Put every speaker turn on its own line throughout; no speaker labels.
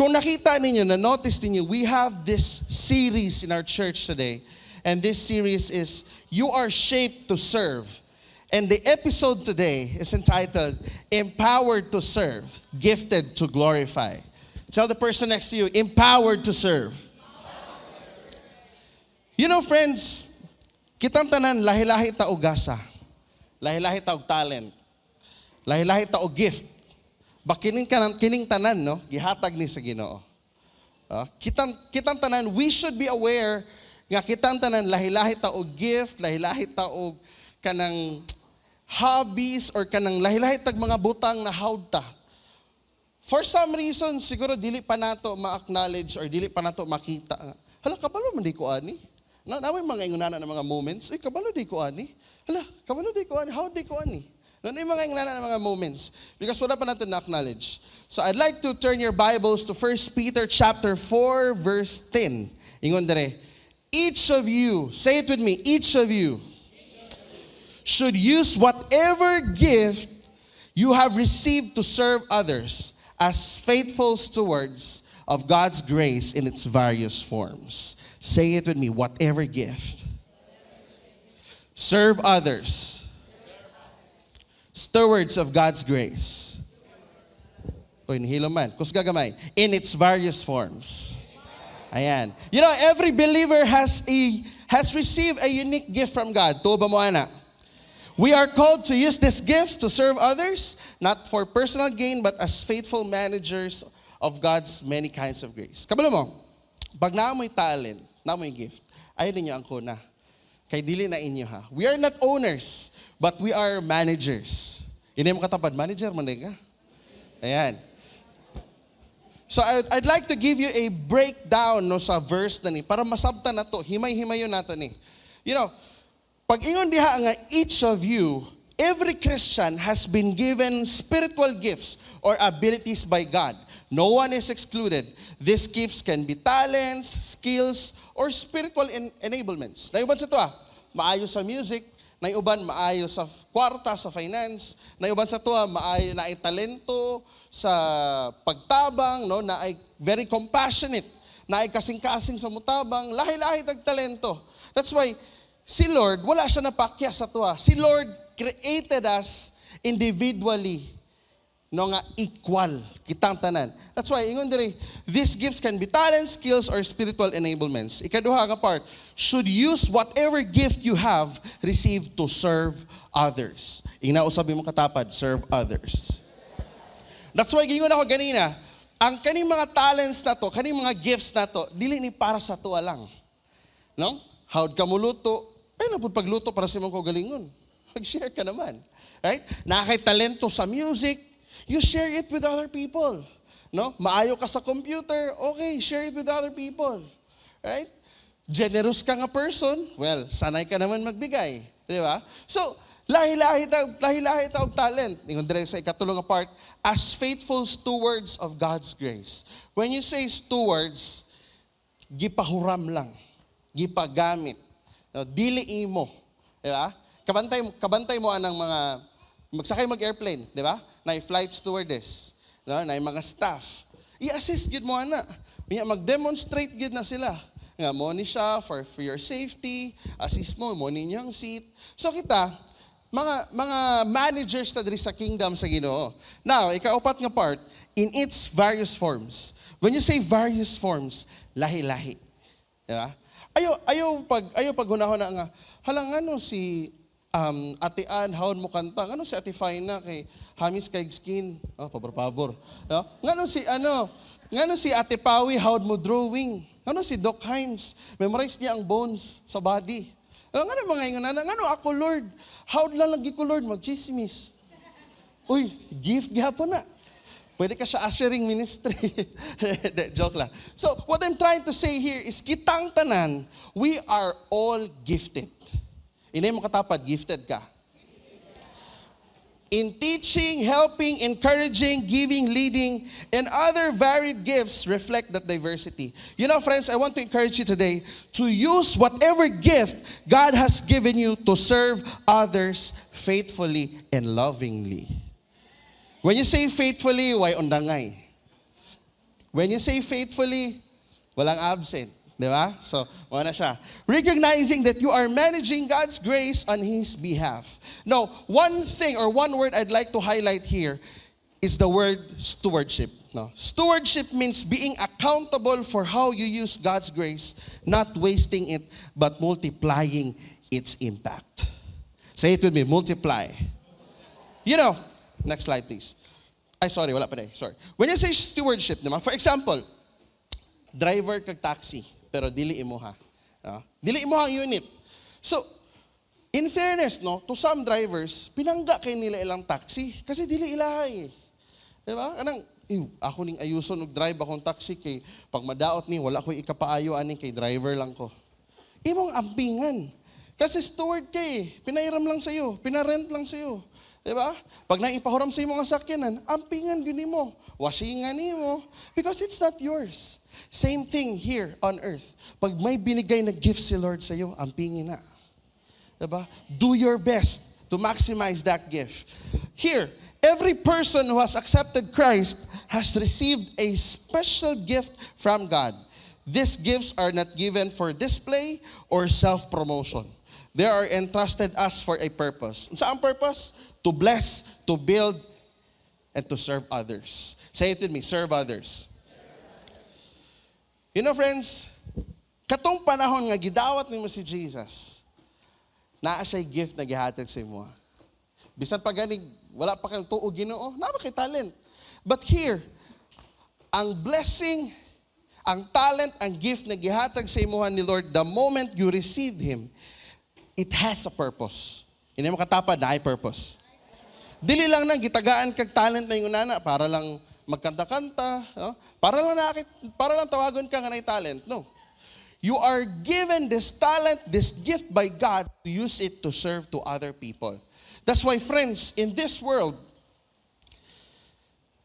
Kung nakita ninyo, na-notice ninyo, we have this series in our church today. And this series is, You Are Shaped to Serve. And the episode today is entitled, Empowered to Serve, Gifted to Glorify. Tell the person next to you, empowered to serve. You know, friends, kitang tanan, lahi-lahi ta og gasa. Lahi-lahi ta og talent. Lahi-lahi ta og gift. Kining tanan, no? Gihatag ni sa Ginoo. Kitang tanan, we should be aware nga kitang tanan lahi-lahi ta og gift, lahi-lahi ta og kanang hobbies or kanang lahi-lahi tag mga butang na hawd ta. For some reason, siguro dili pa nato ma-acknowledge or dili pa nato makita. Hala, kabalo man di ko ani. Namay mga ingunana ng mga moments, kabalo di ko ani. Hala, kabalo di ko ani, how di ko ani. Namay mga ingunana ng mga moments because wala pa natin na-acknowledge. So I'd like to turn your Bibles to 1 Peter chapter 4 verse 10. Ingon dire, each of you, say it with me, each of you should use whatever gift you have received to serve others as faithful stewards of God's grace in its various forms. Say it with me, whatever gift. Serve others. Stewards of God's grace. O, inihilo man. Kusga gamay. In its various forms. Ayan. You know, every believer has received a unique gift from God. Tuo ba mo ana? We are called to use these gifts to serve others, not for personal gain, but as faithful managers of God's many kinds of grace. Kabalo mo, pag naamoy talent, naamoy gift, ayun ninyo ang kuna. Kay dili na inyo ha. We are not owners, but we are managers. Inay mo katapad, manager man ka. Ayan. So I'd like to give you a breakdown no sa verse na ni para masabtan na to. Himay-himayon nato ni. You know, pag ingon diha nga each of you, every Christian has been given spiritual gifts or abilities by God. No one is excluded. These gifts can be talents, skills, or spiritual enablements. Naiuban sa to maayo sa music, naiuban maayo sa kwarta, sa finance, naiuban sa to maayo na ay talento sa pagtabang, no, na ay very compassionate, na ay kasing-kasing sa mutabang, lahi-lahi tag talento. That's why si Lord, wala siya napakya sa tuwa. Si Lord created us individually. No nga, equal. Kitang tanan. That's why, ingon diri, these gifts can be talents, skills, or spiritual enablements. Ikaduha nga part, should use whatever gift you have received to serve others. Inausabi mo katapad, serve others. That's why, gingon ako ganina, ang kaning mga talents na to, kaning mga gifts na to, dili ni para sa tuwa lang. No? How'd ka mo luto? Ay, napod pagluto para sa mong kagalingon. Mag-share ka naman. Right? Nakakay talento sa music, you share it with other people. No? Maayo ka sa computer, okay, share it with other people. Right? Generous ka nga person, well, sanay ka naman magbigay. Di ba? So, lahi-lahi ta og talent. Ingon dire sa ikatulong part, as faithful stewards of God's grace. When you say stewards, gipahuram lang, gipagamit. No, dili imo, di ba? Kabantay mo anang mga magsakay mag-airplane, di ba? Na flight stewardess, no, na mga staff. I-assist gid mo ana. Mag-demonstrate gid na sila. Nga mo ni siya for your safety, assist mo ninyang seat. So kita mga managers ta diri sa kingdom sa Ginoo. Now, ikaupat nga part, in its various forms. When you say various forms, lahi-lahi. Di ba? Ayaw pag hunahon na nga, halang ano si Ate Ann, hawon mo kanta, ano si Ate Faina kay Hamis kay skin, pabor-pabor. No? Ngano si Ate Pawi, hawon mo drawing. Ngano si Doc Himes, memorize niya ang bones sa body. Ngano mga ingon na, ngano ako Lord, hawon lang lagi ko Lord, magchismis. Uy, gift gihapon na. Pwede ka siya ushering ministry. Joke lang. So, what I'm trying to say here is, kitang tanan, we are all gifted. Inay mo katapad, gifted ka. In teaching, helping, encouraging, giving, leading, and other varied gifts reflect that diversity. You know, friends, I want to encourage you today to use whatever gift God has given you to serve others faithfully and lovingly. When you say faithfully, why undangay? When you say faithfully, walang absent. Di ba? So, wala siya. Recognizing that you are managing God's grace on His behalf. Now, one thing or one word I'd like to highlight here is the word stewardship. No? Stewardship means being accountable for how you use God's grace, not wasting it, but multiplying its impact. Say it with me, multiply. You know, next slide please. Sorry, wala pa na. Sorry. When you say stewardship, naman, for example, driver kag taxi, pero dili imo ha. Dili imo ang unit. So, in fairness, no, to some drivers, pinangga kay nila ilang taxi kasi dili ilahay. Diba? Anang, ako ning ayuson og drive akong taxi kay pag madaot ni wala ko ikapaayo aning kay driver lang ko. Imong ampingan. Kasi steward kay, pinairam lang sa'yo, pinarent lang sa'yo. Diba? Pag naipahuram sa imong sakyanan, ampingan din mo. Wasingan mo. Because it's not yours. Same thing here on earth. Pag may binigay na gift si Lord sa'yo, ampingin na. Diba? Do your best to maximize that gift. Here, every person who has accepted Christ has received a special gift from God. These gifts are not given for display or self-promotion. They are entrusted us for a purpose. Saan purpose? To bless, to build, and to serve others. Say it with me, serve others. You know, friends, katong panahon nga gidawat nimo si Jesus, naa siya'y gift na gihatag sa imo. Bisan pa ganing, wala pa kayong tuo Ginoo, naa kay talent. But here, ang blessing, ang talent, ang gift na gihatag sa imo ni Lord, the moment you received Him, it has a purpose. Hindi mo katapad na ay purpose. Dili lang nang gitagaan kag talent na yung nana para lang magkanta-kanta, no? Para lang tawagon ka nga na talent. No. You are given this talent, this gift by God to use it to serve to other people. That's why, friends, in this world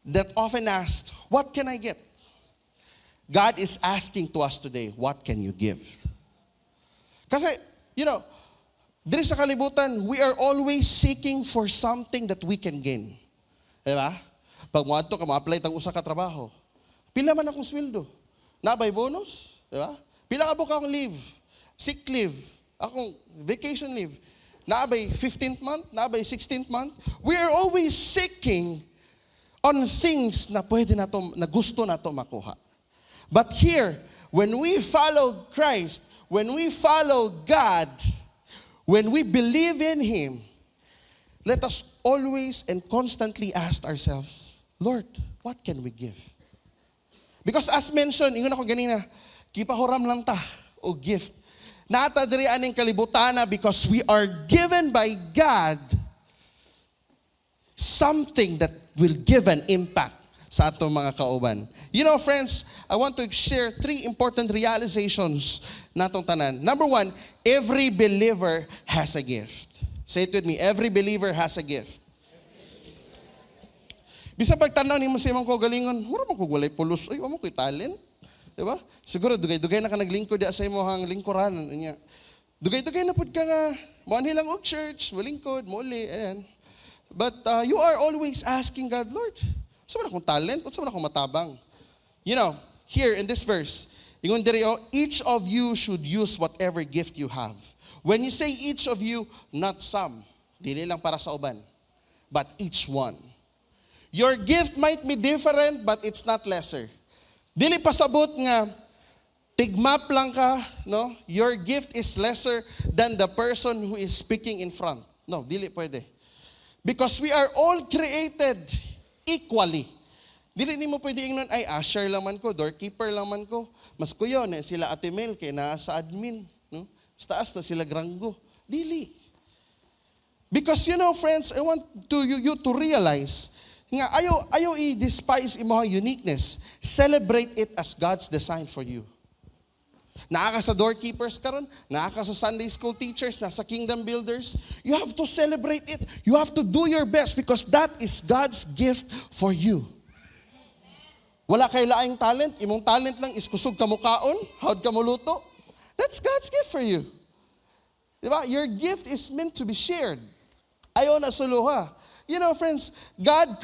that often asked, what can I get? God is asking to us today, what can you give? Kasi, you know, diri sa kalibutan, we are always seeking for something that we can gain. Diba? Pag mo ato ka, ma-apply tang usa ka trabaho. Pila man akong sweldo? Nabay bonus? Diba? Pila ka akong leave? Sick leave? Akong vacation leave? Nabay 15th month? Nabay 16th month? We are always seeking on things na pwede na to, na gusto na to makuha. But here, when we follow Christ, when we follow God, when we believe in Him, let us always and constantly ask ourselves, Lord, what can we give? Because as mentioned, ingon ako ganina, kipahuram lang ta o gift. Nata diri aning kalibutana because we are given by God something that will give an impact sa atong mga kauban. You know, friends, I want to share 3 important realizations natong tanan. Number 1, every believer has a gift. Say it with me, every believer has a gift. Bisa pagtanaw ni mo sa imong kagalingon, wala man ko walay pulos, ay amo ko'y talent. Diba? Siguro dugay-dugay na ka naglingkod di sa imong lingkuran niya. Dugay-dugay na pud ka nga moanhi lang og church, molingkod, moli, ayan. But you are always asking God, Lord, unsa man akong talent? Unsa man akong matabang? You know, here in this verse, ingon diri, each of you should use whatever gift you have. When you say each of you, not some. Dili lang para sa uban, but each one. Your gift might be different, but it's not lesser. Dili pasabot nga tigmap lang ka, no? Your gift is lesser than the person who is speaking in front. No, dili pwede. Because we are all created equally. Dili nimo pwede ingnon ay usher lang man ko, doorkeeper lang man ko. Mas kuyo na sila Ate Mel kay naa sa admin, no? Taas na sila granggo. Dili. Because you know, friends, I want you to realize nga ayaw i-despise imong uniqueness. Celebrate it as God's design for you. Naa ka sa doorkeepers karon, naa ka sa Sunday school teachers, nasa kingdom builders, you have to celebrate it. You have to do your best because that is God's gift for you. Wala kay laing talent, imong talent lang is kusog ka mukaon, hawd ka muluto. That's God's gift for you. Diba? Your gift is meant to be shared. Ayaw na suluha. You know, friends, God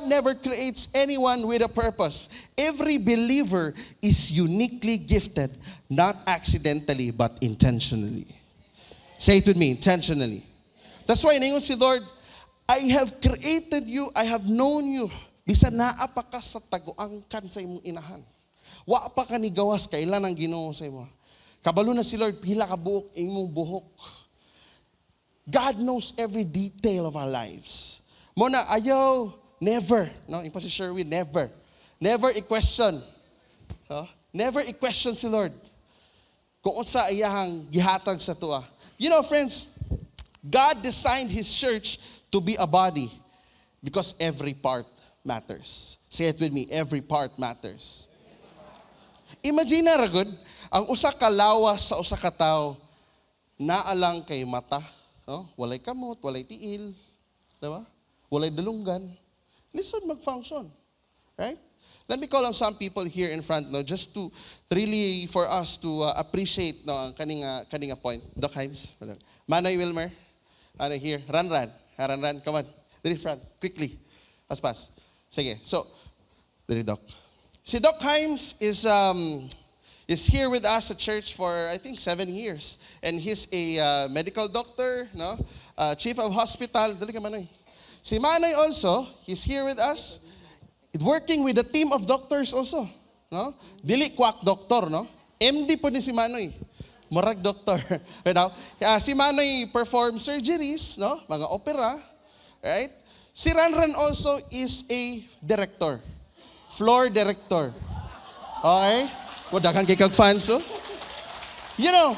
never creates anyone with a purpose. Every believer is uniquely gifted, not accidentally, but intentionally. Say it with me, intentionally. That's why, ningon si Lord, I have created you, I have known you. Bisan naa pa ka sa taguangkan sa imong inahan. Wa pa ka ni gawas, kailan ang Ginoo sa imo. Kabalo na si Lord, pila ka buok, imong buhok. God knows every detail of our lives. Mona, ayaw, never. No, impa si Sherwin, never. Never i-question. Never i-question si Lord. Kung unsa iyahang gihatag sa tuwa. You know, friends, God designed His church to be a body because every part matters. Say it with me, every part matters. Imagine na ragod, ang usa ka lawas sa usa ka tawo naalang kay mata. Walay kamot, walay tiil, diba? Walay dalunggan. Listen, mag-function. Right? Let me call on some people here in front now just to really for us to appreciate ang kaninga point. Doc Himes, Manoy Wilmer, here. Run. Come on. Diri front, quickly. Pas. Sige. So, diri Doc. Si Doc Himes is here with us at church for, I think, 7 years. And he's a medical doctor, no? Chief of hospital. Dali ka, Manoy. Si Manoy also, he's here with us. Working with a team of doctors also. No? Dili kwak doctor, no? MD po ni si Manoy. Murag doctor. Si Manoy perform surgeries, no? Mga opera. Right? Si Ranran also is a director. Floor director. Okay? Daghang kay kag fans, oh. You know,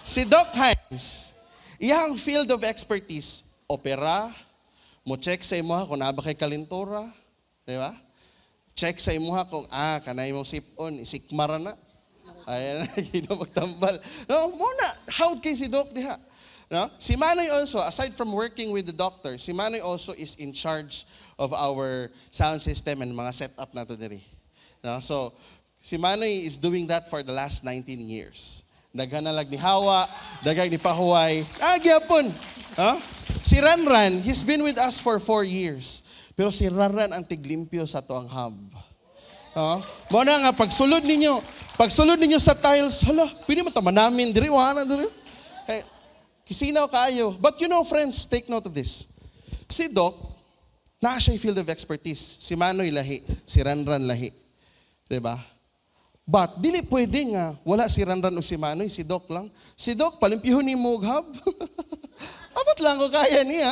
si Doc Himes, iyang field of expertise, opera, mo check sa imuha kung naba kay kalintura, di ba? Check sa imuha kung, kanay mo sipon, isikmara na. Ayan, hindi magtambal. No, muna, how kay si Doc diha? No? Si Manoy also, aside from working with the doctor, si Manoy also is in charge of our sound system and mga setup na to diri. No? So, si Manoy is doing that for the last 19 years. Daghanalag ni Hawa, daghang ni Pahuway. Gyapon. Si Ranran, he's been with us for 4 years. Pero si Ranran ang tiglimpyo sa toang hub. Muna nga, pagsulod ninyo sa tiles, hala, pwede mo tama namin, diri, wala, diri. Kisinaw kayo. But you know, friends, take note of this. Si Doc, naa siya field of expertise. Si Manoy lahi, si Ranran lahi. Diba? But, dili pwede nga, wala si Ranran o si Manoy, si Doc lang. Si Doc, palimpihon ni Mughab. Abat lang ko kaya niya.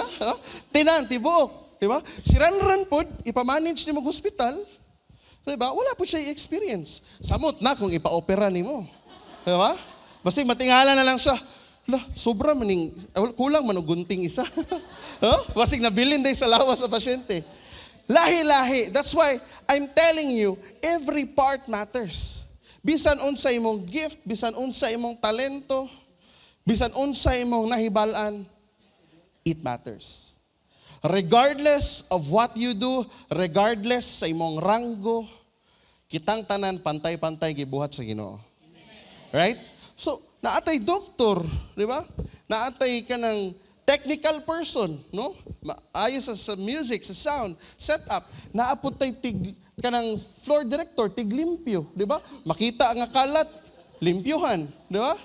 Tinan, tibuok. Diba? Si Ranran po, ipamanage ni mo hospital. Diba? Wala po siya i-experience. Samot na kung ipa-opera ni mo. Diba? Basta matingala na lang siya. Sobra maning, kulang manugunting isa. Basig nabilin day sa lawas sa pasyente. Lahi-lahi. That's why I'm telling you, every part matters. Bisan unsa imong gift, bisan unsa imong talento, bisan unsa imong nahibalan, it matters. Regardless of what you do, regardless sa imong ranggo, kitang tanan pantay-pantay gibuhat sa Ginoo. Right? So, naatay doktor, di ba? Naatay ka ng technical person, no? Ayos sa music, sa sound, setup. Naapot tay ka ng floor director, tiglimpyo, di ba? Makita nga kalat, limpyuhan, di ba?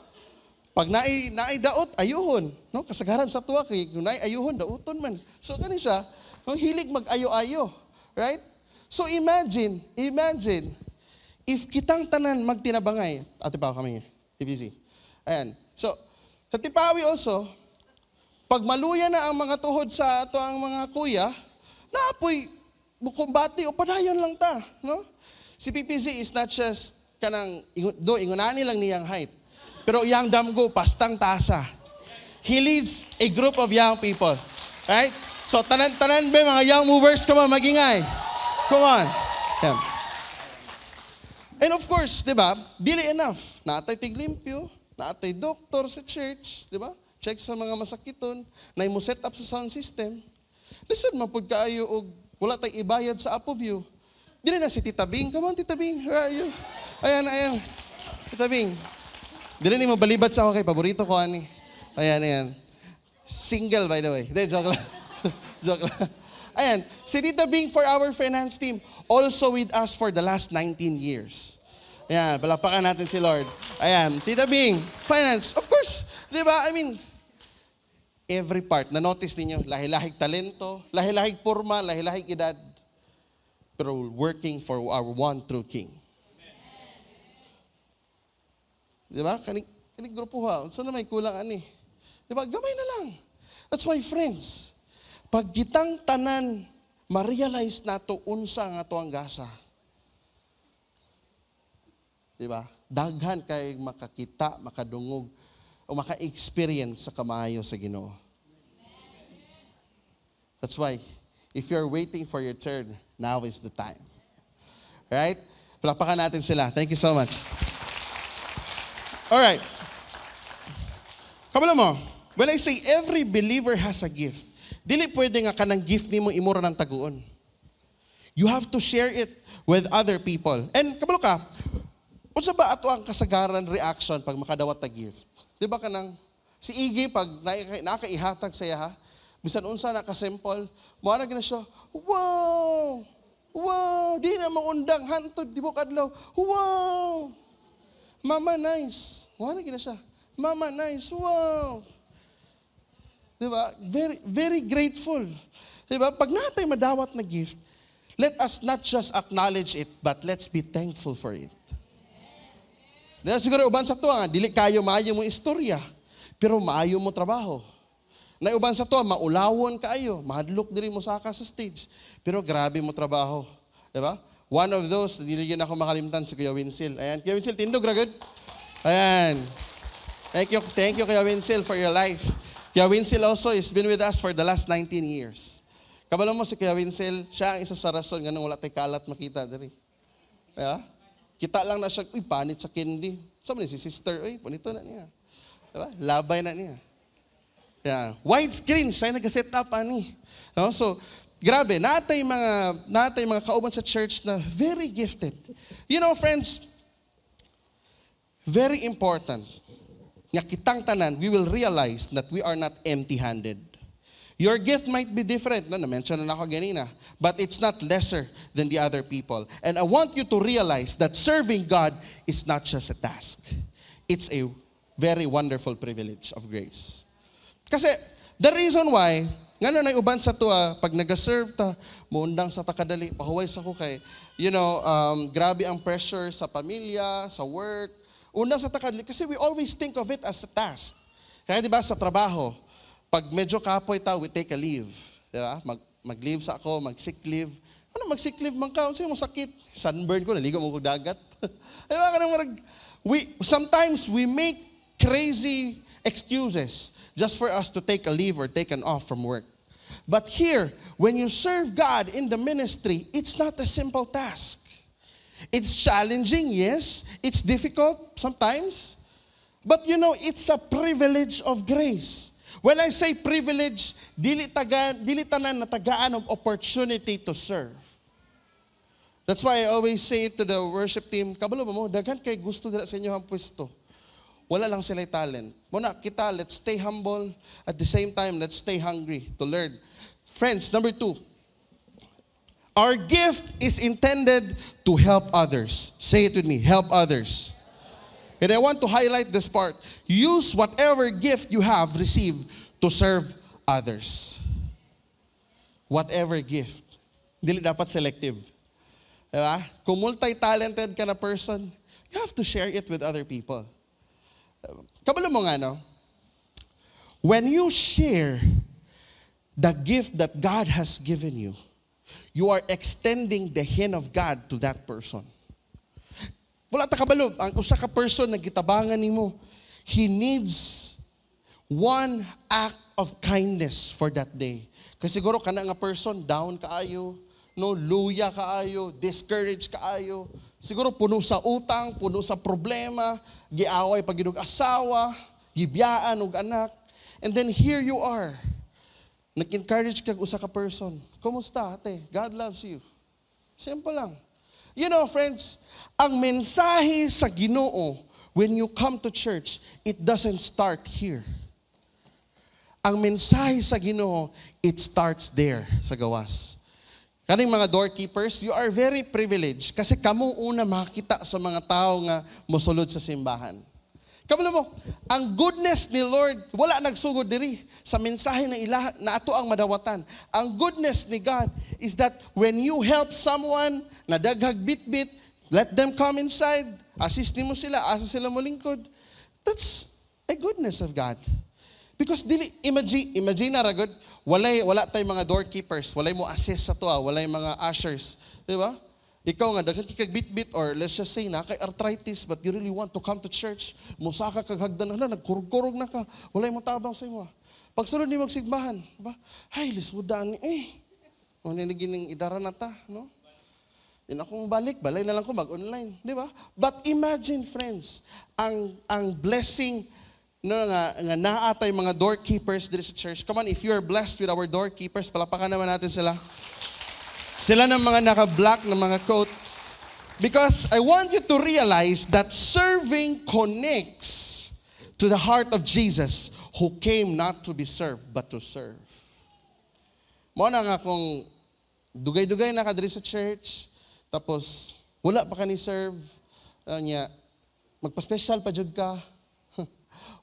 Pag naay daot, ayuhon, no? Kasagaran sa tuwa kay kung naay ayuhon, dauton man. So kani siya, ang hilig mag-ayo-ayo, right? So imagine, if kitang tanan magtinabangay, ate pa kami, TPC. Ayan. So, sa Tipawi also, pag maluya na ang mga tuhod sa ato ang mga kuya, naapoy kumbati o padayon lang ta, no? Si PPZ is not just kanang ingunani lang niyang height. Pero yang damgo pastang tasa. He leads a group of young people. Right? So tanan-tanan ba mga young movers, come on, magingay. Come on. Yeah. And of course, 'di ba? Dili enough. Naatay tiglimpyo, naatay doktor sa church, 'di ba? Check sa mga masakiton, na mo set up sa sound system. Listen, mapud kaayo og wala tay ibayad sa Apo View. Dili na si Tita Bing. Come on, Tita Bing. Where are you? Ayan. Tita Bing. Dili ni mo balibad sa ako kay paborito ko ani. Ayan. Single, by the way. Hindi, joke lang. Joke lang. Ayan, si Tita Bing for our finance team, also with us for the last 19 years. Ayan, palapakan natin si Lord. Ayan, Tita Bing, finance, of course. Di ba? I mean, every part, na-notice ninyo, lahi-lahig talento, lahi-lahig porma, lahi-lahig edad, pero working for our one true King. Di ba? Kanig grupo ha. Saan na may kulang ani? Di ba? Gamay na lang. That's why, friends, pag gitang tanan, ma-realize na to unsa nga to ang gasa. Di ba? Daghan kay makakita, makadungog, o maka-experience sa kamayo sa Ginoo. That's why, if you're waiting for your turn, now is the time. Right? Palapakan natin sila. Thank you so much. Alright. Kabalo mo, when I say every believer has a gift, dili pwede nga kanang gift nimo imura ng taguon. You have to share it with other people. And kabalo ka, unsa ba ato ang kasagaran reaction pag makadawat ta gift? Di ba kanang si Iggy pag nakaihatag sa iya ha? Bisan unsa na ka-simple, mo na gina siya, wow! Wow! Di na maundang hantod di mo kadlaw. Wow! Mama nice. Mo na gina siya. Mama nice. Wow! Diba? Very, very grateful. Diba? Pag natay madawat na gift, let us not just acknowledge it, but let's be thankful for it. Diba? Siguro uban sa to, dili kayo maayo mo istorya, pero maayo mo trabaho. Na uban sa to, maulawon kayo, mahadlok diri mo saka sa stage, pero grabe mo trabaho. Diba? One of those, dili yun ako makalimtan si Kuya Wincil. Ayan, Kuya Wincil, tindog ragod. Ayan. Thank you Kuya Wincil for your life. Kuya Wincil also has been with us for the last 19 years. Kabalo mo si Kuya Wincil, siya ang isa sa rason nga nung wala tay kalat makita diri. Kaya, kita lang na siya, uy, panit sa candy. Sabi ni si sister, uy, panito na niya. Diba? Labay na niya. Kaya, widescreen, siya nag-set up ani. No? So, grabe, natay mga kauban sa church na very gifted. You know, friends, very important. Nga kitang tanan, we will realize that we are not empty-handed. Your gift might be different. No, na-mention na ako ganina. But it's not lesser than the other people. And I want you to realize that serving God is not just a task. It's a very wonderful privilege of grace. Kasi, the reason why, nga na uban sa to, pag nag-serve ta, muundang sa takadali, pahuway sa ko kay, grabe ang pressure sa pamilya, sa work, unang sa takadali, kasi we always think of it as a task. Kaya di ba sa trabaho, pag medyo kapoy ta, we take a leave. Di ba? Mag-leave sa ako, mag-sick leave. Ano mag-sick leave man ka? Ano mo sakit? Sunburn ko, naligo mo ko dagat. Di ba? Sometimes we make crazy excuses just for us to take a leave or take an off from work. But here, when you serve God in the ministry, it's not a simple task. It's challenging, yes. It's difficult sometimes. But it's a privilege of grace. When I say privilege, dili tanan na tagaan of opportunity to serve. That's why I always say to the worship team, kabalo mo, daghan kay gusto dira sa inyo ang pwesto. Wala lang sila talent. Muna kita, let's stay humble. At the same time, let's stay hungry to learn. Friends, number 2. Our gift is intended to help others. Say it with me, help others. And I want to highlight this part. Use whatever gift you have received to serve others. Whatever gift. Dili dapat selective. Diba? Kung multi-talented ka na person, you have to share it with other people. Kabalo mo nga, no? When you share the gift that God has given you, you are extending the hand of God to that person. Wala ta kabalo, ang usa ka person na gitabangan nimo, he needs one act of kindness for that day. Kasi siguro kana nga person down kaayo, no, luya kaayo, discouraged kaayo. Siguro puno sa utang, puno sa problema, giaway pag ginog asawa, gibiyaan og anak. And then here you are. Nag-encourage kag usa ka person. Kumusta, ate? God loves you. Simple lang. You know, friends, ang mensahe sa Ginoo when you come to church, it doesn't start here. Ang mensahe sa Ginoo, it starts there sa gawas. Kaning mga doorkeepers, you are very privileged kasi kamo una makakita sa mga tao nga mosulod sa simbahan. Kabalo mo, ang goodness ni Lord, wala nagsugod diri sa mensahe na ato ang madawatan. Ang goodness ni God is that when you help someone na daghag bitbit, let them come inside, assist mo sila, asa sila mo lingkod. That's a goodness of God. Because imagine na ragod, wala tay mga doorkeepers, walay mo assist sa to, walay mga ushers, di ba? Ikaw nga, daghan kay bit-bit, or let's just say na, kay arthritis, but you really want to come to church, musaka kag hagdan na, nagkurog-kurog na ka, walay mo tabang sa imo. Pagsunod ni magsigbahan, ba? Ay, liswudan o ninigining idara na ta, no? Din akong balay na lang ko mag-online, di ba? But imagine, friends, ang blessing no, nga naatay mga doorkeepers dito sa church. Come on, if you're blessed with our doorkeepers, palapakan naman natin sila. Sila ng mga naka-black na mga coat. Because I want you to realize that serving connects to the heart of Jesus who came not to be served but to serve. Mo na nga kung dugay-dugay na ka diri sa church, tapos wala pa ka ni serve, niya, magpa-special pa jud ka.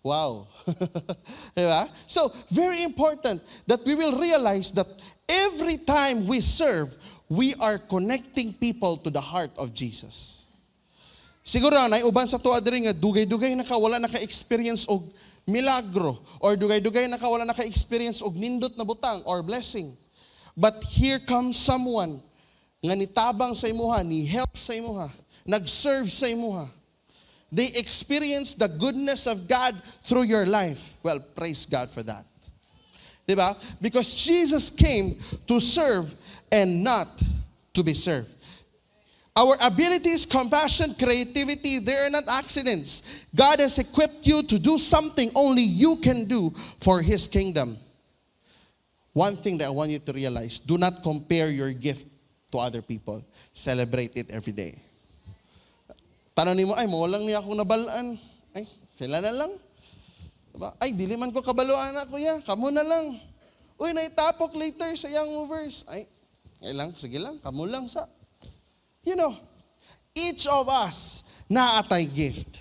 Wow. Diba? So, very important that we will realize that every time we serve, we are connecting people to the heart of Jesus. Siguro na uban sa tuwa diri nga dugay-dugay na ka wala naka-experience og milagro, or dugay-dugay na ka wala naka-experience og nindot na butang or blessing. But here comes someone nga nitabang sa imuha, ni help sa imuha, nag-serve sa imuha. They experience the goodness of God through your life. Well, praise God for that. Diba? Because Jesus came to serve and not to be served. Our abilities, compassion, creativity, they are not accidents. God has equipped you to do something only you can do for His kingdom. One thing that I want you to realize, do not compare your gift to other people. Celebrate it every day. Tanong nimo, ay, mo lang niya akong nabalaan. Ay, sila na lang. Diba? Ay, dili man ko kabaluan na, kuya. Kamu na lang. Uy, naitapok later sa young movers. Ay lang, sige lang. Kamu lang sa. You know, each of us naatay gift.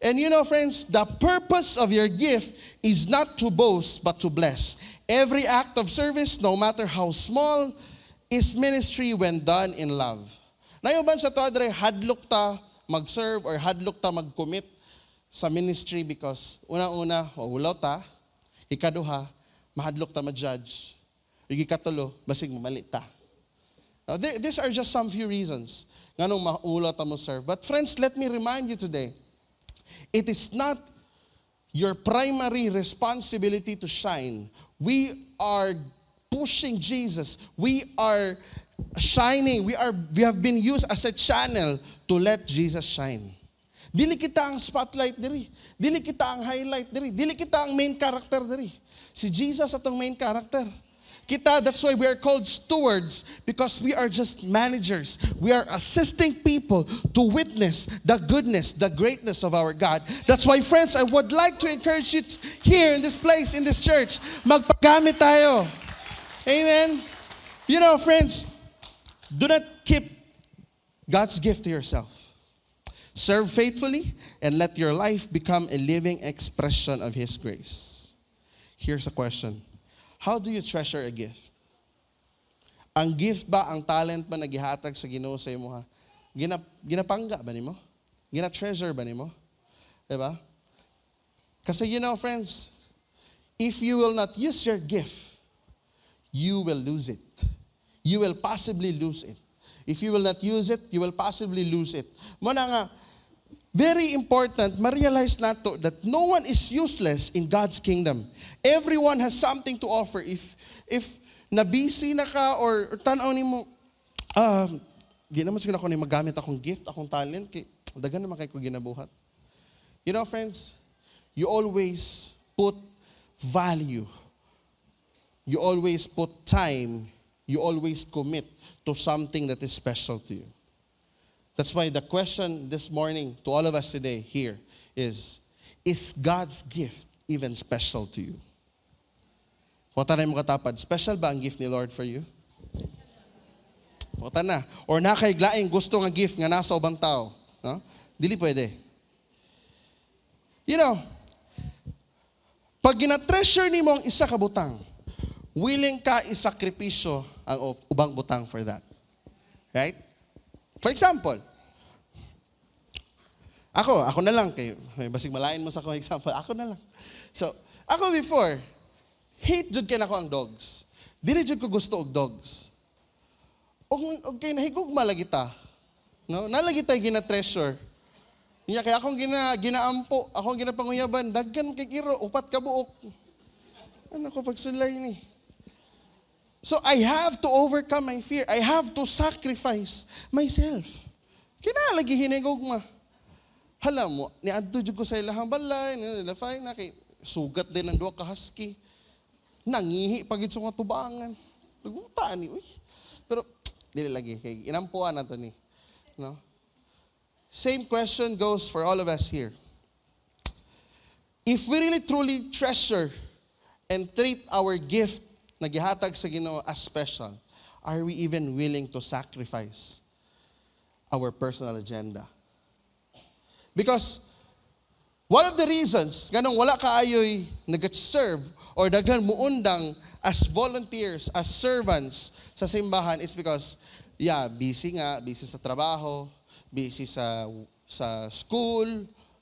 And you know, friends, the purpose of your gift is not to boast, but to bless. Every act of service, no matter how small, is ministry when done in love. Nayuban sa to, Adre, hadlok ta mag-serve or hadlok ta mag-commit sa ministry because una-una, wawulaw ta, ikaduha, mahadlok ta ma-judge, ikatulo, basig mamali ta. Now, these are just some few reasons nga nung maulaw ta mo serve. But friends, let me remind you today, it is not your primary responsibility to shine. We are pushing Jesus. We are shining. We have been used as a channel to let Jesus shine. Dili kita ang spotlight diri. Dili kita ang highlight diri. Dili kita ang main character diri. Si Jesus atong main character. Kita, that's why we are called stewards, because we are just managers. We are assisting people to witness the goodness, the greatness of our God. That's why, friends, I would like to encourage you here in this place, in this church, magpagamit tayo. Amen? You know, friends, do not keep God's gift to yourself. Serve faithfully and let your life become a living expression of His grace. Here's a question. How do you treasure a gift? Ang gift ba, ang talent ba na gihatag sa Ginoo sa imo ha? Ginapangga ba nimo? Gina-treasure ba nimo? Diba? Kasi you know, friends, if you will not use your gift, you will lose it. You will possibly lose it. If you will not use it, you will possibly lose it. Muna nga, very important, ma-realize nato that no one is useless in God's kingdom. Everyone has something to offer. If na-busy na ka or tanaw ni mo, di naman siguro ako ni magamit akong gift, akong talent, kay dagan naman kayo ko ginabuhat. You know, friends, you always put value. You always put time. You always commit to something that is special to you. That's why the question this morning to all of us today here is God's gift even special to you? Punta na yung mga katapad. Special ba ang gift ni Lord for you? Punta na. Or nakaiglaing gusto nga gift nga nasa ubang tao. No? Dili pwede. You know, pag gina-treasure ni mo ang isa ka butang, willing ka isakripisyo ang ubang butang for that. Right? For example, ako na lang, kay basig malain mo sa akong example, ako na lang. So, ako before, hate jud kay nako ang dogs. Dili jud ko gusto og dogs. Og kay nahigugma lagi ta. No? Nalagi tay gina-treasure. Niya kay akong ginaampo, akong ginapanguyaban, daggan kay kiro, upat ka buok. Ano ko pagsulay ni? So I have to overcome my fear. I have to sacrifice myself. Kinalagi hinigugma. Hala mo, niadto jud ko sa ilahang balay, nilafay na kay sugat din ang duha ka husky. Nangihi pagid sa mga tubangan. Nagutaan ni, uy. Pero dili lagi kay inampuan nato ni. No? Same question goes for all of us here. If we really truly treasure and treat our gift na gihatag sa Ginoo as special, are we even willing to sacrifice our personal agenda? Because one of the reasons ganong wala kaayoy nag-serve or daghan muundang as volunteers, as servants sa simbahan is because busy sa trabaho, busy sa school,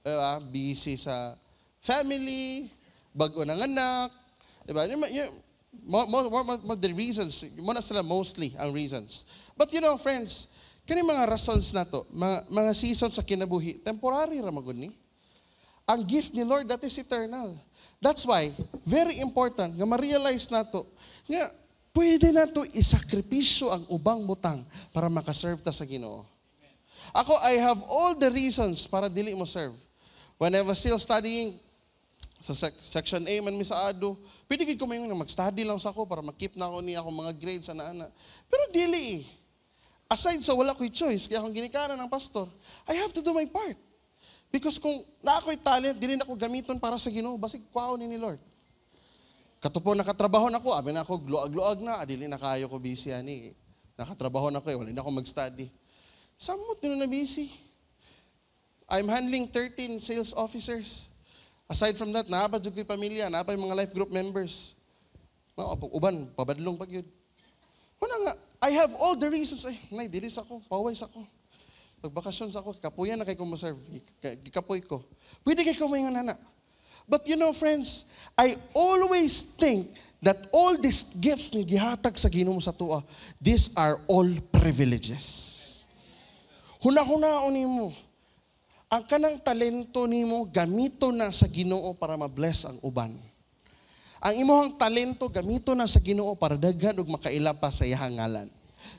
diba? Busy sa family, bago ng anak, diba? The reasons, muna sila mostly ang reasons. But you know, friends, kani mga rations na to, mga seasons sa kinabuhi, temporary ra magud ni. Ang gift ni Lord, that is eternal. That's why, very important, nga ma-realize na to, nga pwede na to isakripisyo ang ubang butang para makaserve ta sa Ginoo. Ako, I have all the reasons para dili mo serve. When I was still studying, sa section A man mi sa ADO, pwede gid ko mayon mag-study lang sa ako para makip na ako niya akong mga grades ana-ana. Pero dili. Aside sa wala ko'y choice, kaya akong ginikanan ng pastor, I have to do my part. Because kung na ako'y talent, dili na ako gamiton para sa Ginoo, basig kwaon ni Lord. Katupo nakatrabaho na ko, abi na ako gluag-luag na, dili na kayo ko busy ani. Nakatrabaho na ko, wala na ako mag-study. Samot din na busy. I'm handling 13 sales officers. Aside from that, naabad yung pamilya, naabad yung mga life group members. Uban, pabadlong pag yun. Wala nga, I have all the reasons. Nay, dilis ako, paways ako. Pagbakasyon ako, kapuyan na kay kong maserve. Kapoy ko. Pwede kay kumaingon na. But you know, friends, I always think that all these gifts ni gihatag sa Ginoo sa tuwa, these are all privileges. Huna-hunaon nimo. Ang kanang talento nimo gamito na sa Ginoo para ma-bless ang uban. Ang imong talento gamito na sa Ginoo para daghan ug makaila pa sa iyang ngalan.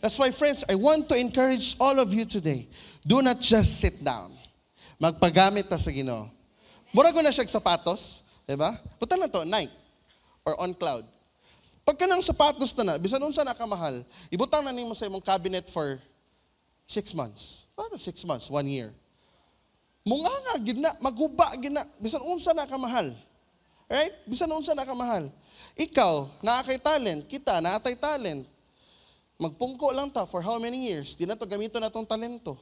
That's why, friends, I want to encourage all of you today. Do not just sit down. Magpagamit ta sa Ginoo. Mura ko na siya sapatos, di ba? Punta na to, Nike or On Cloud. Pagka ng sapatos na bisan unsa na kamahal, ibutang na nimo sa imong cabinet for 6 months. Paano 6 months? 1 year. Munga nga, gina, maguba, gina, bisan unsa na kamahal. Right? Bisan unsa na kamahal. Ikaw, naakay talent, kita, naatay talent. Magpungko lang ta for how many years? Di na to gamito na tong talento.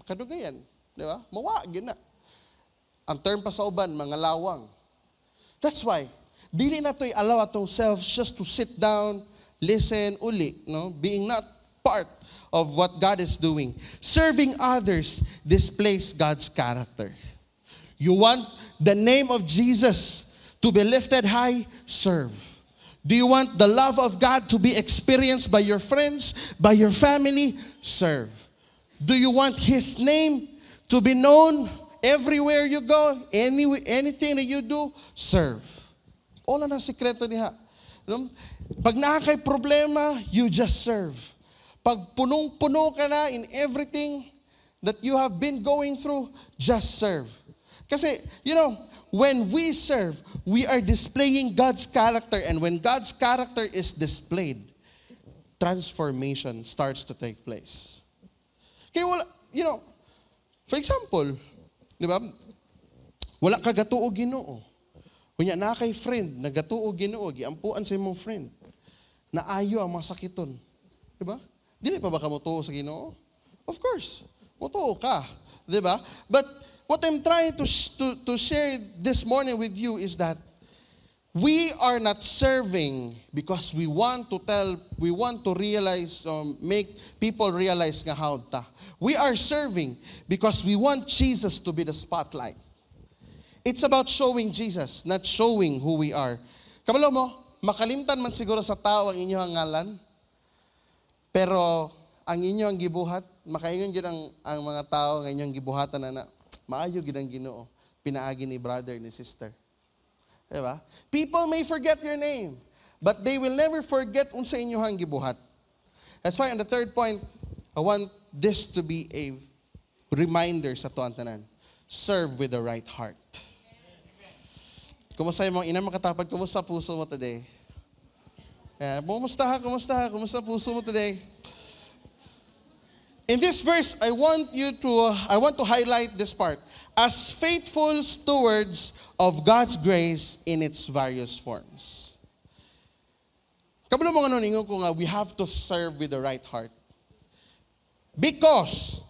Kadugayan. Di ba? Mawa, gina. Ang term pa sa uban, mga lawang. That's why, dili na to'y allow atong selves just to sit down, listen, uli, no? Being not part of what God is doing. Serving others displays God's character. You want the name of Jesus to be lifted high? Serve. Do you want the love of God to be experienced by your friends, by your family? Serve. Do you want His name to be known everywhere you go? Anything that you do? Serve. Wala na sikreto niya. Pag nakakay problema, you just serve. Pag punong-puno ka na in everything that you have been going through, just serve. Kasi, you know, when we serve, we are displaying God's character. And when God's character is displayed, transformation starts to take place. Kaya wala, you know, for example, di ba, wala ka gatuo Ginoo. Kunya na kay friend, nagatuo Ginoo, giampuan sa imong friend. Naayo ang mga sakiton. Diba? Dili pa ba ka motuo sa Ginoo? Of course. Motuo ka. Diba? But what I'm trying to share this morning with you is that we are not serving because we want to realize, make people realize nga how ta. We are serving because we want Jesus to be the spotlight. It's about showing Jesus, not showing who we are. Kabalo mo, makalimtan man siguro sa tao ang inyong ngalan, pero ang inyong gibuhat, makaingon gyud ang mga tao nga inyong gibuhatan na maayo gyud ang Ginoo, pinaagi ni brother ni sister. Diba? People may forget your name, but they will never forget unsa inyong gibuhat. That's why on the third point, I want this to be a reminder sa tuang tanan. Serve with the right heart. Kumusta yung mga ina makatapad? Kumusta puso mo today? Kumusta puso mo today? In this verse, I want to highlight this part. As faithful stewards of God's grace in its various forms. Kabalo mo nga nun, ingon ko nga, we have to serve with the right heart. Because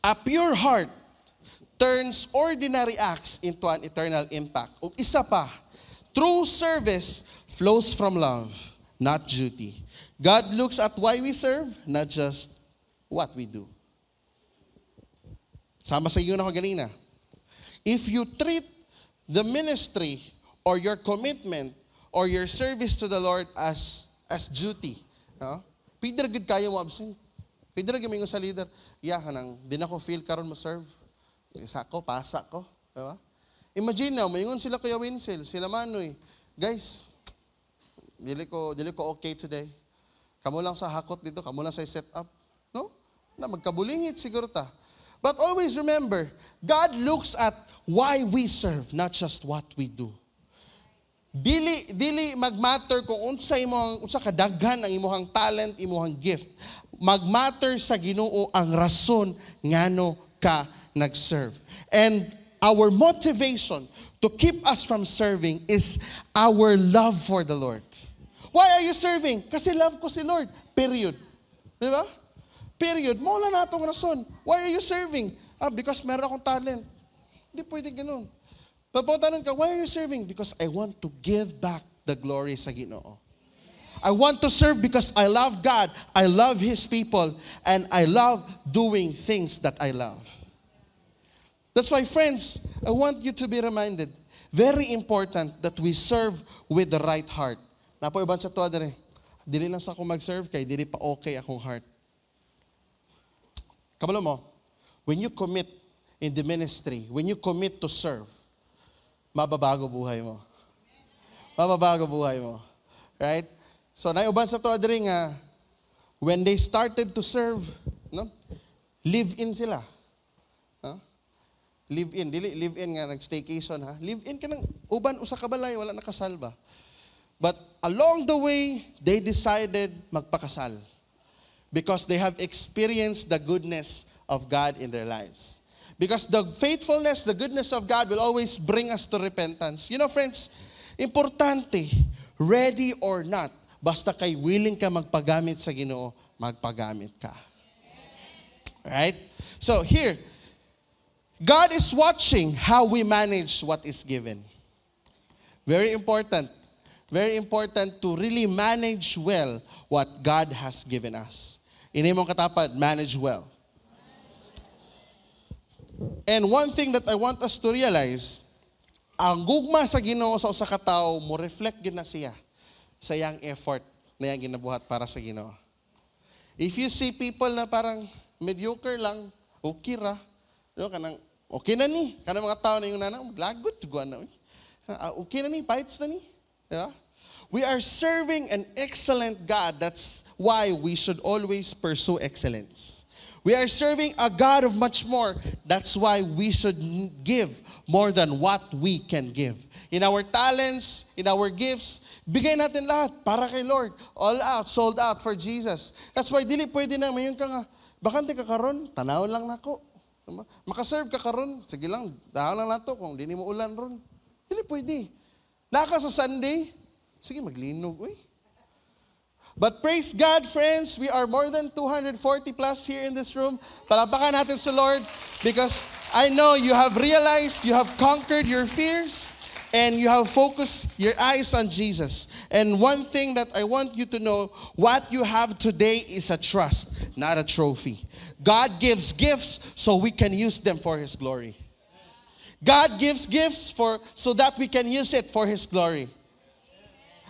a pure heart turns ordinary acts into an eternal impact. O isa pa, true service flows from love, not duty. God looks at why we serve, not just what we do. Sama sa iyo na ko ganina. If you treat the ministry or your commitment or your service to the Lord as duty, no? Pwede ra gid kayo mo absent. Pwede ra gyud sa leader, kanang di na ko feel karon mo serve. Isa ko, pasa ko. Diba? Imagine na, mayingon sila Kuya Winsel, sila Manoy. Guys, dili ko okay today. Kamu lang sa hakot dito, kamu lang sa set up. No? Na magkabulingit siguro ta. But always remember, God looks at why we serve, not just what we do. Dili magmatter kung unsa kadaghan ang imong talent, imong gift. Magmatter sa Ginoo ang rason ngano ka nag-serve. And our motivation to keep us from serving is our love for the Lord. Why are you serving? Kasi love ko si Lord. Period. Di ba? Period. Mawala na itong rason. Why are you serving? Because meron akong talent. Hindi pwede ganun. Papuntanan ka, why are you serving? Because I want to give back the glory sa Ginoo. I want to serve because I love God, I love His people, and I love doing things that I love. That's why, friends, I want you to be reminded, very important that we serve with the right heart. Napo iban sa tuwa dire, dili lang sa ako mag-serve kay dili pa okay akong heart. Kabalo mo, when you commit in the ministry, when you commit to serve, mababago buhay mo. Mababago buhay mo. Right? So, naiuban sa tuwa dire nga, when they started to serve, no? Live in sila. Live in, dili live in nga nag-staycation ha. Live in ka ng uban usa ka balay wala nakasalba. But along the way, they decided magpakasal because they have experienced the goodness of God in their lives. Because the faithfulness, the goodness of God will always bring us to repentance. You know, friends, importante, ready or not, basta kay willing ka magpagamit sa Ginoo, magpagamit ka. Right? So here, God is watching how we manage what is given. Very important. Very important to really manage well what God has given us. Inimong katapad, manage well. And one thing that I want us to realize, ang gugma sa Ginoo sa usa ka tawo mo reflect gid na siya sa iyang effort na iyang ginabuhat para sa Ginoo. If you see people na parang mediocre lang, okay ra, no, kanang okay na ni, kanang mga tao na yung nanang maglagot juguan na. Okay na ni, bites na ni. Yeah? We are serving an excellent God. That's why we should always pursue excellence. We are serving a God of much more. That's why we should give more than what we can give. In our talents, in our gifts, bigay natin lahat para kay Lord. All out, sold out for Jesus. That's why dili pwede na mayon ka nga, bakante ka karon, tanaw lang nako. Makaserve ka karon, sige lang, dahon lang nato kung di mo ulan ron. Hindi pwede. Naka sa Sunday, sige maglinog, uy. But praise God, friends, we are more than 240 plus here in this room. Palapakan natin sa Lord because I know you have realized you have conquered your fears and you have focused your eyes on Jesus. And one thing that I want you to know, what you have today is a trust, not a trophy. God gives gifts so we can use them for His glory. God gives gifts so that we can use it for His glory.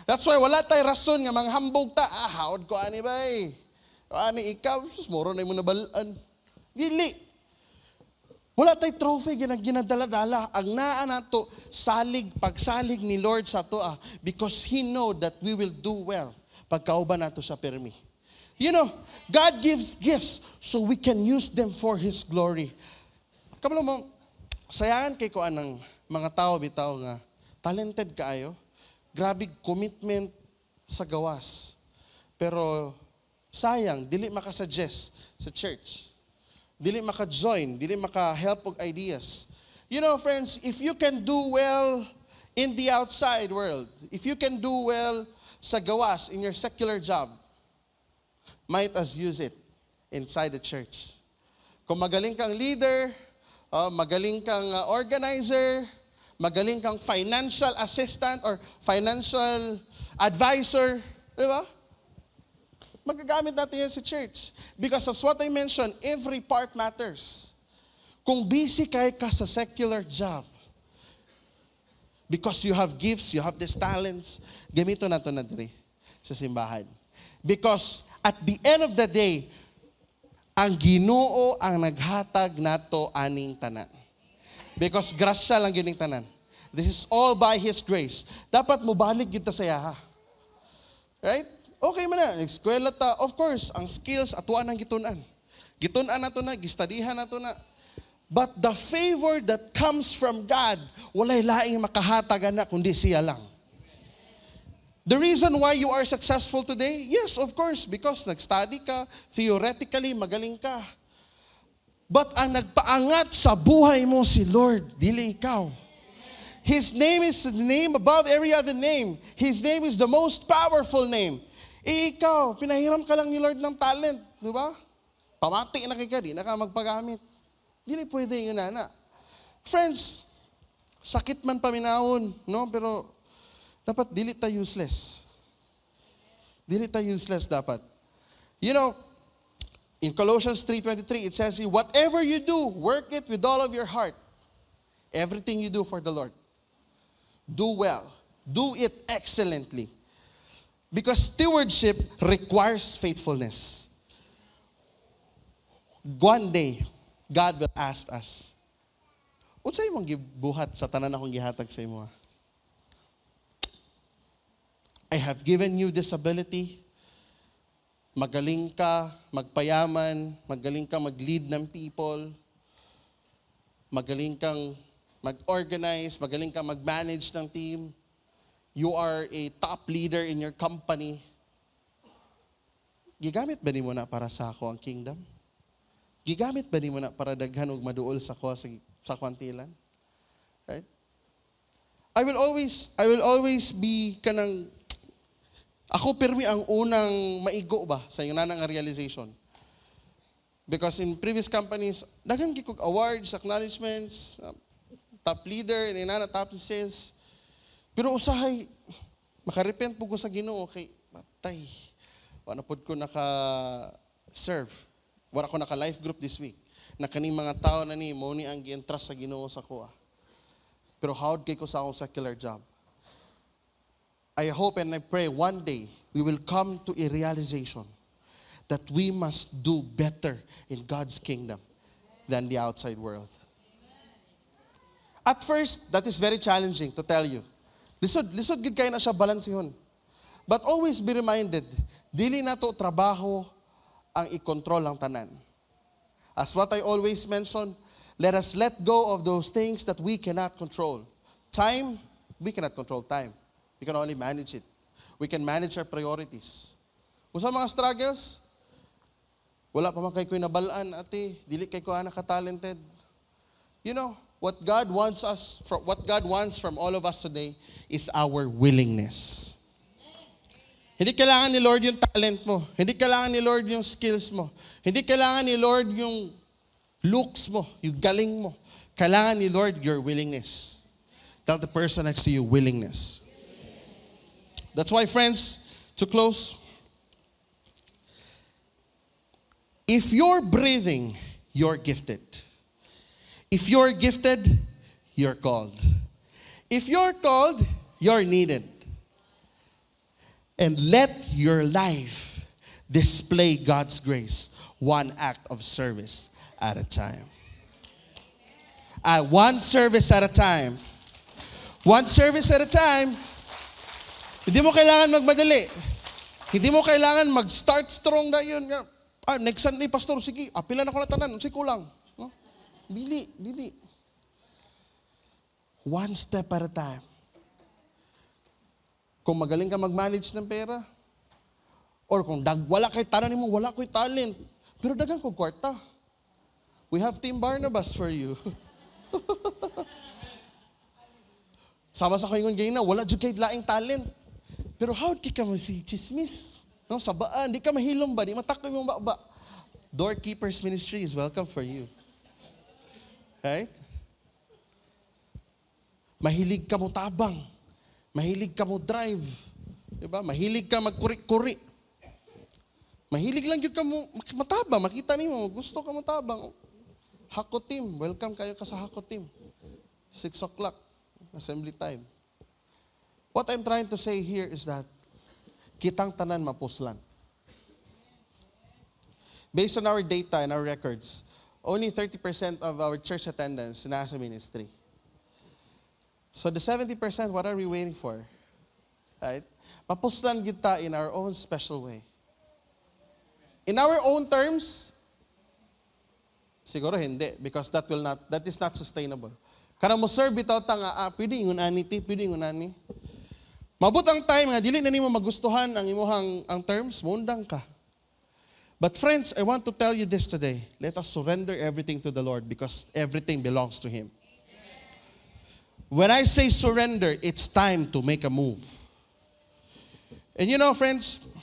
That's why wala tayo rason nga manghambog ta. Hawad ko ani bay. Ani ikaw, sus moro na mo nabalaan. Dili. Wala tayo trophy ginadala-dala. Ang naa nato pagsalig ni Lord sa toa because He know that we will do well pagkauban nato sa permi. You know, God gives gifts so we can use them for His glory. Kabalo mo, sayangan kay ko anang mga tao bitaw nga talented kaayo. Grabe commitment sa gawas. Pero sayang, dili makasuggest sa church. Dili maka-join, dili maka-help og ideas. You know, friends, if you can do well in the outside world, if you can do well sa gawas in your secular job, might as use it inside the church. Kung magaling kang leader, magaling kang organizer, magaling kang financial assistant or financial advisor, di ba? Magagamit natin yan sa church. Because as what I mentioned, every part matters. Kung busy ka sa secular job, because you have gifts, you have these talents, gamito nato na diri sa simbahan. Because at the end of the day, ang Ginoo ang naghatag nato aning tanan. Because grasya lang gining tanan. This is all by His grace. Dapat mo balik kita sa yaha. Right? Okay man na. Eskwela ta. Of course, ang skills, atuan ang gitunan. Gitunan na to na, gistadihan na to na. But the favor that comes from God, walay laing makahatagan na kundi siya lang. The reason why you are successful today, yes, of course, because nag-study ka, theoretically, magaling ka. But ang nagpaangat sa buhay mo si Lord, dili ikaw. His name is the name above every other name. His name is the most powerful name. Ikaw, pinahiram ka lang ni Lord ng talent, di ba? Pamati na kay ka, di na ka magpagamit. Dili pwede yun na. Friends, sakit man paminahon, no? Pero dapat dili ta useless. Dili ta useless dapat. You know, in Colossians 3:23, it says, whatever you do, work it with all of your heart. Everything you do for the Lord. Do well. Do it excellently. Because stewardship requires faithfulness. One day, God will ask us, unsay imong gibuhat sa tanan akong gihatag sa imo? I have given you this ability. Magaling ka, magpayaman, magaling ka mag-lead ng people, magaling kang mag-organize, magaling kang mag-manage ng team. You are a top leader in your company. Gigamit ba nimo na para sa ako ang kingdom? Gigamit ba nimo na para daghan og maduol sa ko sa kwantilan? Right? I will always be kanang ako pirmi ang unang maigo ba sa yung nanang realization. Because in previous companies, daghang gikog awards, acknowledgements, top leader, inana top sales. Pero usahay, makarepent po ko sa Ginoo kay matay. Wala pod ko naka-serve. Wala ko naka-life group this week. Na kaning mga tao na ni, mo ni ang gi-entrust sa Ginoo sa kuha. Pero howd kay ko sa akong secular job. I hope and I pray one day we will come to a realization that we must do better in God's kingdom than the outside world. At first, that is very challenging to tell you. Lisod gid kay na siya balansihon. But always be reminded, dili nato trabaho ang i-control ang tanan. As what I always mention, let us let go of those things that we cannot control. Time, we cannot control time. We can only manage it. We can manage our priorities. Kung sa mga struggles, wala pa man kay ko'y nabalaan, ate, dili kay ko anak ka-talented. You know, what God wants from all of us today is our willingness. Hindi kailangan ni Lord yung talent mo. Hindi kailangan ni Lord yung skills mo. Hindi kailangan ni Lord yung looks mo, yung galing mo. Kailangan ni Lord your willingness. Tell the person next to you, willingness. That's why, friends, to close, if you're breathing, you're gifted. If you're gifted, you're called. If you're called, you're needed. And let your life display God's grace, one act of service at a time. One service at a time. One service at a time. Hindi mo kailangan magmadali. Hindi mo kailangan mag-start strong na yun. Next Sunday, Pastor, sige, apilan ako na tanan. Sige, kulang. No? Dili. One step at a time. Kung magaling ka mag-manage ng pera, or kung wala kay tanan mo, wala ko'y talent, pero dagang ko kwarta. We have Team Barnabas for you. Sama sa kayo ngayon na, wala dyan kayo laing talent. Pero how di ka si chismis? No, sabaan, di ka mahilom ba? Di matakoy mong ba? Doorkeepers Ministry is welcome for you. Right? Mahilig ka mo tabang. Mahilig ka mo drive. Diba? Mahilig ka magkuri-kuri. Mahilig lang yun ka mo matabang. Makita niyo mo, gusto ka matabang. Hako team, welcome kayo ka sa Hako team. 6 o'clock, assembly time. What I'm trying to say here is that kitang tanan mapuslan. Based on our data and our records, only 30% of our church attendance nasa ministry. So the 70%, what are we waiting for? Right? Mapuslan kita in our own special way. In our own terms, siguro hindi, because that is not sustainable. Karang mo serve bitaw ta nga, pwede ingon ani. Mabut ang time nga dili na nimo magustuhan ang imuhang ang terms, mundang ka. But friends, I want to tell you this today. Let us surrender everything to the Lord because everything belongs to Him. When I say surrender, it's time to make a move. And you know, friends,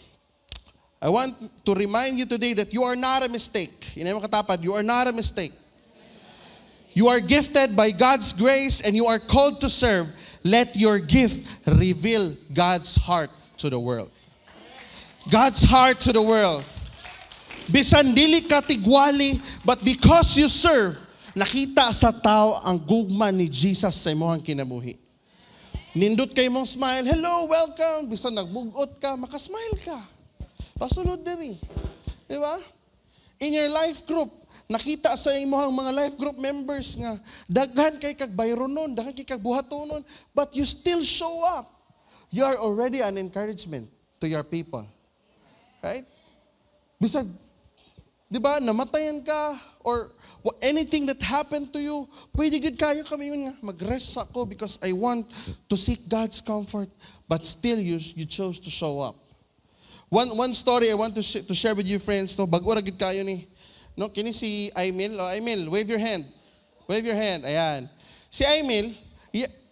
I want to remind you today that you are not a mistake. You are not a mistake. You are gifted by God's grace and you are called to serve. Let your gift reveal God's heart to the world. God's heart to the world. Bisan dili ka tigwali, but because you serve, nakita sa tao ang gugma ni Jesus sa imong kinabuhi. Nindot kay mong smile, hello, welcome. Bisan nagbugot ka, makasmile ka. Pasulod diri. Di ba? In your life group, nakita sa imong mga life group members nga, daghan kay kag bayronon, daghan kay kag buhatonon, but you still show up. You are already an encouragement to your people. Right? Bisag, di ba, namatayan ka, or anything that happened to you, pwede good kayo kami yun nga, mag-rest ako because I want to seek God's comfort, but still you chose to show up. One story I want to share with you, friends, no, bago ra gid kayo ni. No, kini si Aimil. Oh, Aimil, wave your hand. Wave your hand. Ayan. Si Aimil,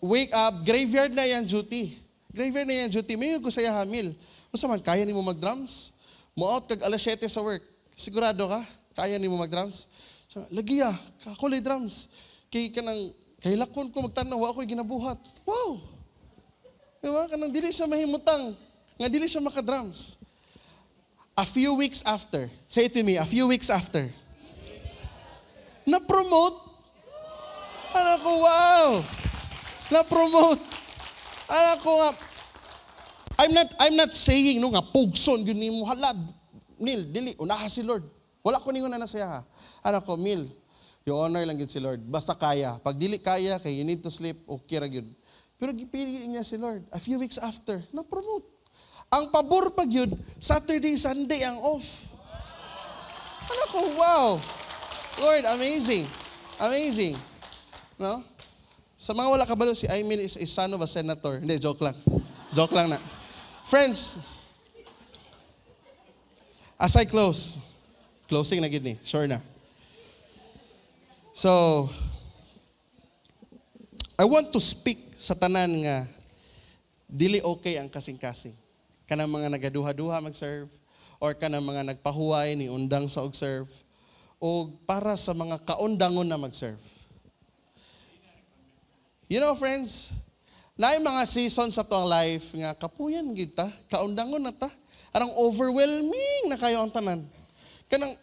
wake up, graveyard na yan duty. Graveyard na yan duty. May ko saya Hamil. Usa man kaya nimo mag-drums? Mo out kag alas 7 sa work. Sigurado ka? Kaya nimo mag-drums? So, lagiya, kakulay drums. Kay lakon ko magtanaw, ako'y ginabuhat. Wow! Diba? Kanang dili siya mahimutang. Nga dili siya maka-drums. A few weeks after, say to me, a few weeks after, na-promote. Ano ko, wow! Na-promote. Ano ko nga, I'm not saying no nga, pugson, yun mo halad. Nil, dili, unaha si Lord. Wala ko ningon na nasaya ha. Ano ko, Mil, yung honor lang yun si Lord. Basta kaya. Pag dili kaya, kay you need to sleep, okay ra yun. Pero gipili niya si Lord. A few weeks after, na-promote. Ang pabor pag yun, Saturday, Sunday ang off. Ano ko, wow. Lord, amazing. Amazing. No? Sa mga wala kabalo, si Aimil is a son of a senator. Hindi, joke lang. Joke lang na. Friends, as I closing na gid ni, sure na. So, I want to speak sa tanan nga dili okay ang kasing-kasing. Kanang mga nagaduha-duha mag-serve or kanang mga nagpahuway ni undang sa og-serve o para sa mga kaundangon na mag-serve. You know, friends, naay mga season sa tuang life nga kapuyan gid ta, kaundangon na ta. Arang overwhelming na kayo ang tanan. Kanang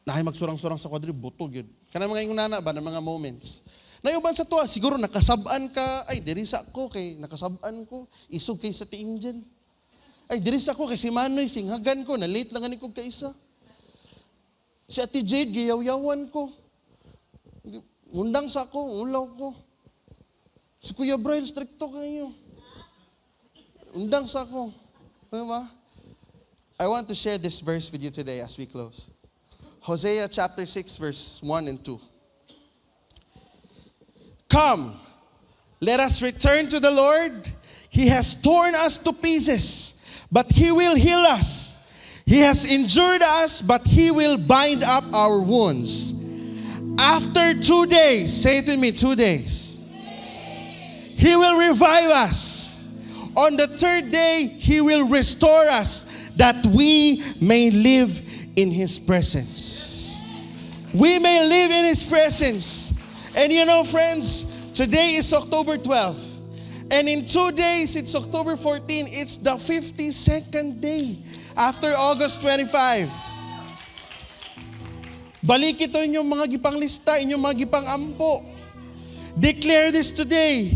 naay magsurang-surang sa kwadri buto gyud. Kanang mga ingunana ba na mga moments. Nayuban sa tuwa, siguro nakasab-an ka, ay diri sa ko kay nakasab-an ko, isog kay sa tiing dyan. Ay diri sa ko kay si Manoy singhagan ko, na late lang ani ko kaisa. Si Ate Jade giyaw-yawan ko. Undang sa ko, ulaw ko. Si Kuya Brian, stricto kayo. Undang sa ko. Diba? I want to share this verse with you today as we close. Hosea chapter 6 verse 1 and 2. Come, let us return to the Lord. He has torn us to pieces, but He will heal us. He has injured us, but He will bind up our wounds. After 2 days, say it to me, 2 days, He will revive us. On the 3rd day, He will restore us, that we may live in His presence. We may live in His presence. And you know, friends, today is October 12. And in 2 days, it's October 14. It's the 52nd day after August 25. Balik ito inyong mga gipang lista, inyong mga gipang ampo. Declare this today.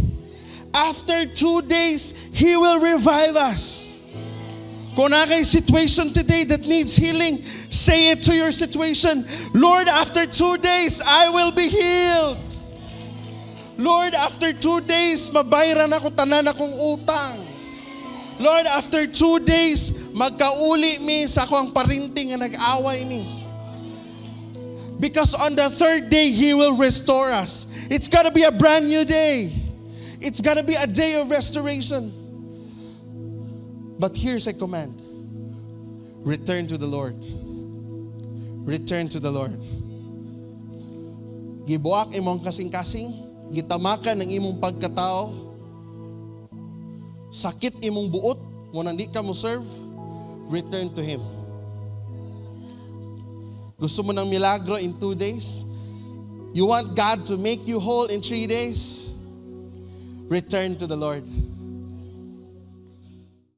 After 2 days, He will revive us. Kung nakay situation today that needs healing, say it to your situation. Lord, after 2 days, I will be healed. Lord, after 2 days, mabayaran ako tanan akong utang. Lord, after 2 days, magkauli mi sa akong parinting nga nag-away ni. Because on the 3rd day, He will restore us. It's gotta be a brand new day. It's gotta be a day of restoration. But here's a command. Return to the Lord. Return to the Lord. Gibuak imong kasing-kasing, gitamakan ng imong pagkatao, sakit imong buot, kung hindi ka mo serve, return to Him. Gusto mo ng milagro in 2 days? You want God to make you whole in 3 days? Return to the Lord.